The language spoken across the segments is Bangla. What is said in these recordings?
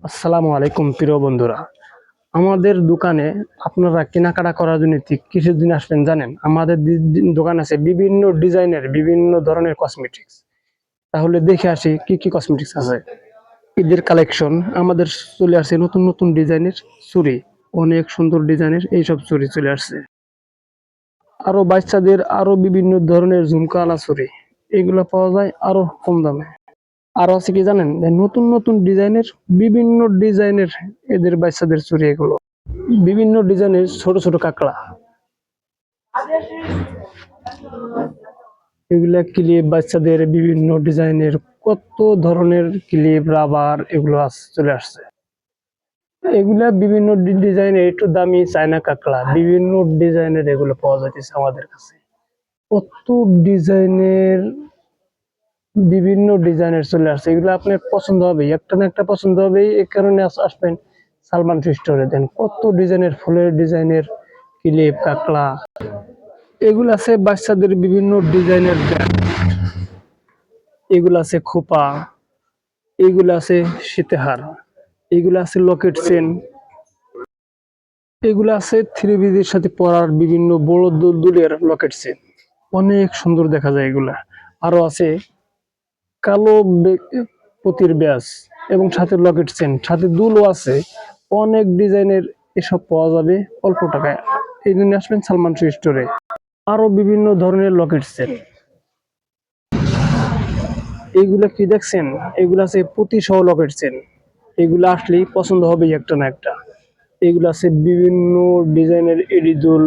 আসসালামু আলাইকুম প্রিয় বন্ধুরা। আমাদের দোকানে আপনারা কেনাকাটা করার জন্য কিসের দিন আসবেন জানেন? আমাদের দোকান আছে বিভিন্ন ডিজাইনের বিভিন্ন ধরনের কসমেটিক্স। তাহলে দেখে আসি কি কি কসমেটিক্স আছে। ঈদের কালেকশন আমাদের চলে আসছে, নতুন নতুন ডিজাইনের চুড়ি, অনেক সুন্দর ডিজাইনের এইসব চুড়ি চলে আসছে। আরো বাচ্চাদের আরো বিভিন্ন ধরনের ঝুমকাওয়ালা চুড়ি, এগুলো পাওয়া যায় আরো কম দামে। আরো আছে কি জানেন, যে নতুন নতুন ডিজাইনের বিভিন্ন ডিজাইনের এদের বাচ্চাদের চুড়ি, এগুলো বিভিন্ন ডিজাইনের ছোট ছোট কাঁকড়া, এগুলা ক্লিপ বাচ্চাদের বিভিন্ন ডিজাইনের কত ধরনের ক্লিপ রাবার এগুলো চলে আসছে। এগুলা বিভিন্ন ডিজাইনের একটু দামি চায়না কাঁকড়া, বিভিন্ন ডিজাইনের এগুলো পাওয়া যাচ্ছে আমাদের কাছে। কত ডিজাইনের বিভিন্ন ডিজাইনের চলে আসছে, এগুলো আপনার পছন্দ হবে, একটা না একটা পছন্দ হবে। এই কারণে আসবেন সালমান স্টোরে। দেন কত ডিজাইনের ফুলের ডিজাইনের ক্লিপ কাঁকড়া, এগুলো আছে বাচ্চাদের বিভিন্ন ডিজাইনের ব্যাগ, এগুলো আছে খোপা, এগুলো আছে সীতাহার, এগুলো আছে লকেট চেন, এগুলো আছে থ্রি পিসের সাথে পরার বিভিন্ন বড় দুলের লকেট চেন, অনেক সুন্দর দেখা যায় এগুলা। আরো আছে কালো পুতির ব্যাস এবং সাথে লকেট চেন, সাথে দুলও আছে। অনেক ডিজাইনের এসব পাওয়া যাবে অল্প টাকায়। এই জন্য আসবেন সালমান স্টোরে। আরো বিভিন্ন ধরনের লকেট চেন, এইগুলা কি দেখছেন? এগুলা আছে পুঁতি সহ লকেট চেন, এগুলা আসলেই পছন্দ হবে একটা না একটা। এগুলা আছে বিভিন্ন ডিজাইনের এডি দুল,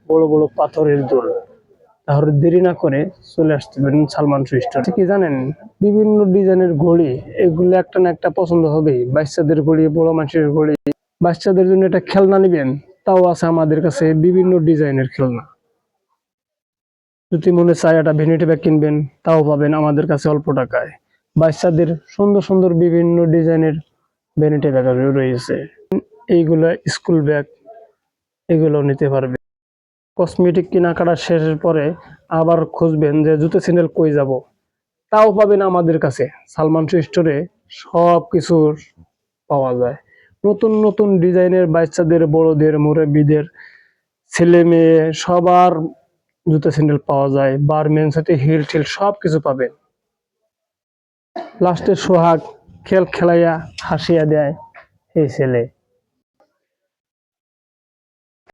বড় বড় পাথরের দুল। তাহলে দেরি না করে চলে আসতে পারেন সালমান স্টোর। কি জানেন, বিভিন্ন ডিজাইনের ঘড়ি, এগুলো একটা না একটা পছন্দ হবেই। বাচ্চাদের ঘড়ি, বড় মানুষের ঘড়ি, বাচ্চাদের জন্য একটা খেলনা নিবেন, তাও আছে আমাদের কাছে বিভিন্ন ডিজাইনের খেলনা। যদি মনে চায় একটা ভ্যানিটি ব্যাগ কিনবেন, তাও পাবেন আমাদের কাছে অল্প টাকায়। বাচ্চাদের সুন্দর সুন্দর বিভিন্ন ডিজাইনের ভ্যানিটি ব্যাগ রয়েছে। এইগুলা স্কুল ব্যাগ, এগুলো নিতে পারবে। কসমেটিক কেনাকাটা শেষের পরে আবার খুঁজবেন যে জুতো স্যান্ডেল কই যাব, তাও পাবেন আমাদের কাছে সালমান স্টোরে। সব কিছু পাওয়া যায়, নতুন নতুন ডিজাইনের বাচ্চাদের, বড়দের, মুরব্বীদের, ছেলে মেয়ে সবার জুতো স্যান্ডেল পাওয়া যায়। বারমেন্স হতে হিল টিল সব কিছু পাবেন। লাস্টের সোহাগ খেলাইয়া হাসিয়া দেয় এই ছেলে।